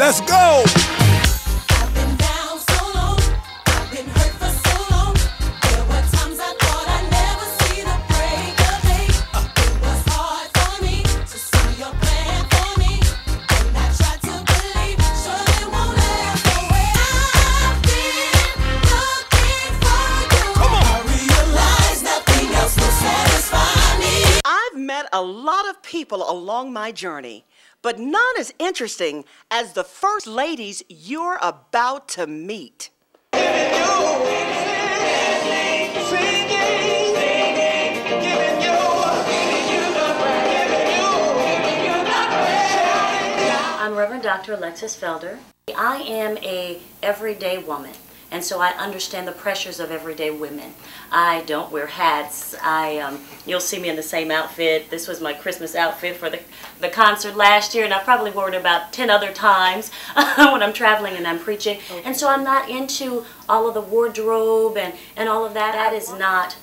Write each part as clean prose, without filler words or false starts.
Let's go. A lot of people along my journey, but none as interesting as the first ladies you're about to meet. I'm Reverend Dr. Alexis Felder. I am a everyday woman, and so I understand the pressures of everyday women. I don't wear hats. You'll see me in the same outfit. This was my Christmas outfit for the concert last year, and I probably wore it about 10 other times when I'm traveling and I'm preaching. Okay. And so I'm not into all of the wardrobe and all of that. That is not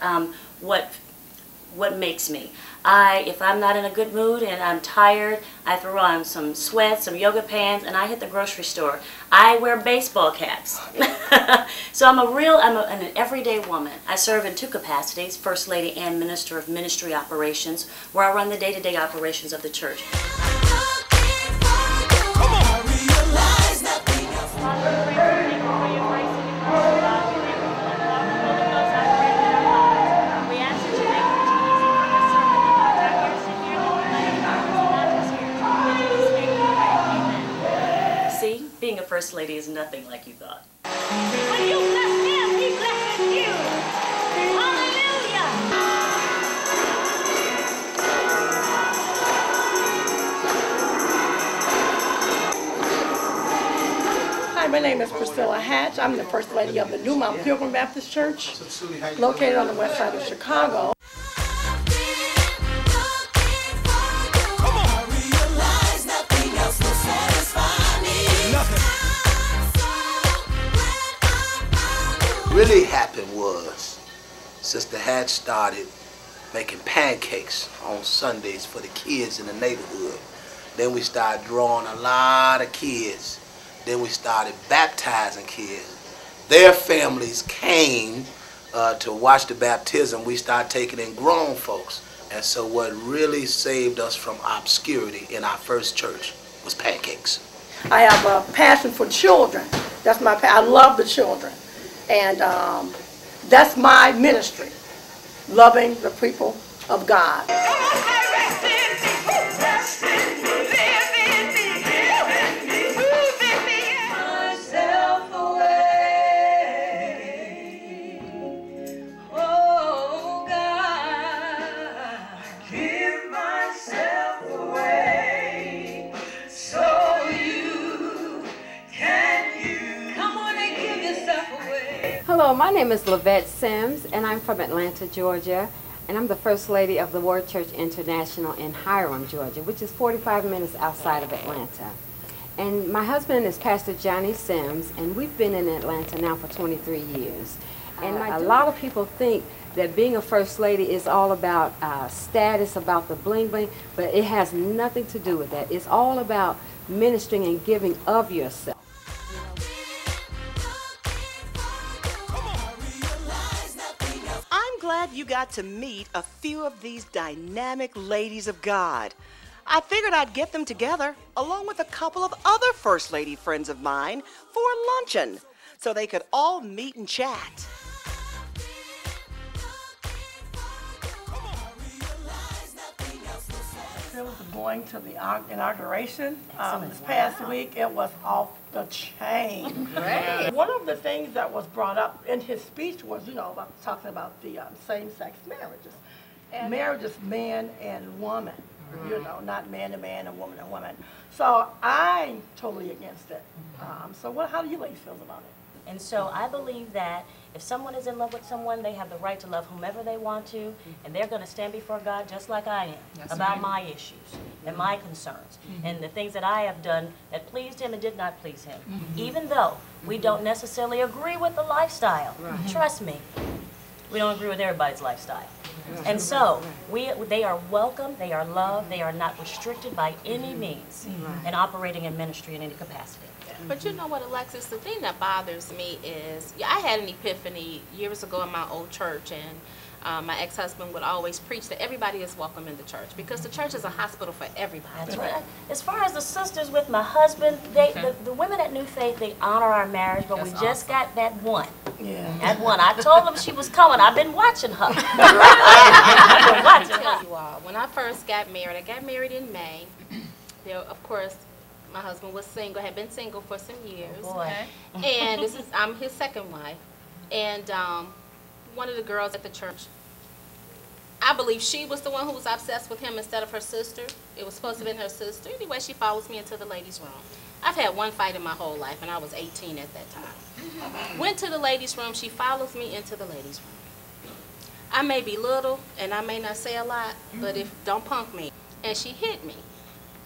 what makes me. If I'm not in a good mood and I'm tired, I throw on some sweats, some yoga pants, and I hit the grocery store. I wear baseball caps. So I'm an everyday woman. I serve in two capacities, First Lady and Minister of Ministry Operations, where I run the day-to-day operations of the church. Being a First Lady is nothing like you thought. When you bless him, he blesses you. Hallelujah. Hi, my name is Priscilla Hatch. I'm the First Lady of the New Mount Pilgrim Baptist Church, located on the west side of Chicago. Really happened was Sister Hatch started making pancakes on Sundays for the kids in the neighborhood. Then we started drawing a lot of kids. Then we started baptizing kids. Their families came to watch the baptism. We started taking in grown folks. And so what really saved us from obscurity in our first church was pancakes. I have a passion for children. That's my I love the children. And that's my ministry, loving the people of God. Hello, my name is Lavette Sims, and I'm from Atlanta, Georgia, and I'm the First Lady of the Word Church International in Hiram, Georgia, which is 45 minutes outside of Atlanta. And my husband is Pastor Johnny Sims, and we've been in Atlanta now for 23 years. And a lot of people think that being a First Lady is all about status, about the bling bling, but it has nothing to do with that. It's all about ministering and giving of yourself. Glad you got to meet a few of these dynamic ladies of God. I figured I'd get them together along with a couple of other First Lady friends of mine for luncheon so they could all meet and chat. Going to the inauguration this past week, it was off the chain. Great. One of the things that was brought up in his speech was, about talking about the same-sex marriages. And marriages, man and woman, not man and man and woman and woman. So I'm totally against it. How do you ladies feel about it? And so I believe that if someone is in love with someone, they have the right to love whomever they want to, and they're going to stand before God just like I am about my issues and my concerns and the things that I have done that pleased him and did not please him. Even though we don't necessarily agree with the lifestyle, trust me, We don't agree with everybody's lifestyle. And so, they are welcome, they are loved, they are not restricted by any means in operating in ministry in any capacity. But you know what, Alexis, the thing that bothers me is, I had an epiphany years ago in my old church, and my ex-husband would always preach that everybody is welcome in the church, because the church is a hospital for everybody. That's right. As far as the sisters with my husband, the women at New Faith, they honor our marriage, but we just got that one. Yeah. That one. I told them she was coming. I've been watching her. I've been watching I'll tell her. you all, when I first got married, I got married in May. There, of course, my husband was single, had been single for some years. Oh, boy. And I'm his second wife. And one of the girls at the church, I believe she was the one who was obsessed with him instead of her sister. It was supposed to have been her sister. Anyway, she follows me into the ladies' room. I've had one fight in my whole life, and I was 18 at that time. Went to the ladies' room. She follows me into the ladies' room. I may be little, and I may not say a lot, but don't punk me. And she hit me.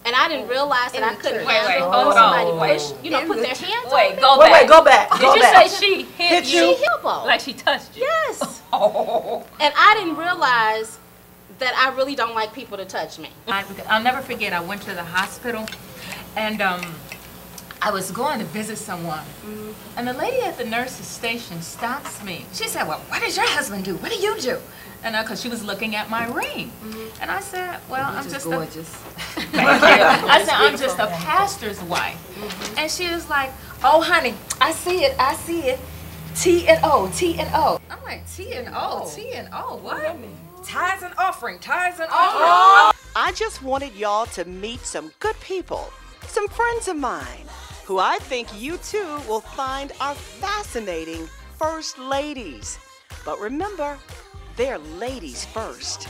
And I didn't realize that I couldn't handle somebody push, put their hands on me. Go back. Did you say she hit you? She elbowed. Like she touched you? Yes. Oh. And I didn't realize that I really don't like people to touch me. I'll never forget, I went to the hospital, and I was going to visit someone, and the lady at the nurse's station stops me. She said, well, what does your husband do? What do you do? And because she was looking at my ring. And I said, well, I'm just gorgeous. I said, I'm just a pastor's wife. And she was like, oh, honey, I see it. T&O, T&O. I'm like, T&O, T&O, what? Tithes and offering. I just wanted y'all to meet some good people, some friends of mine, who I think you too will find are fascinating first ladies. But remember, they're ladies first.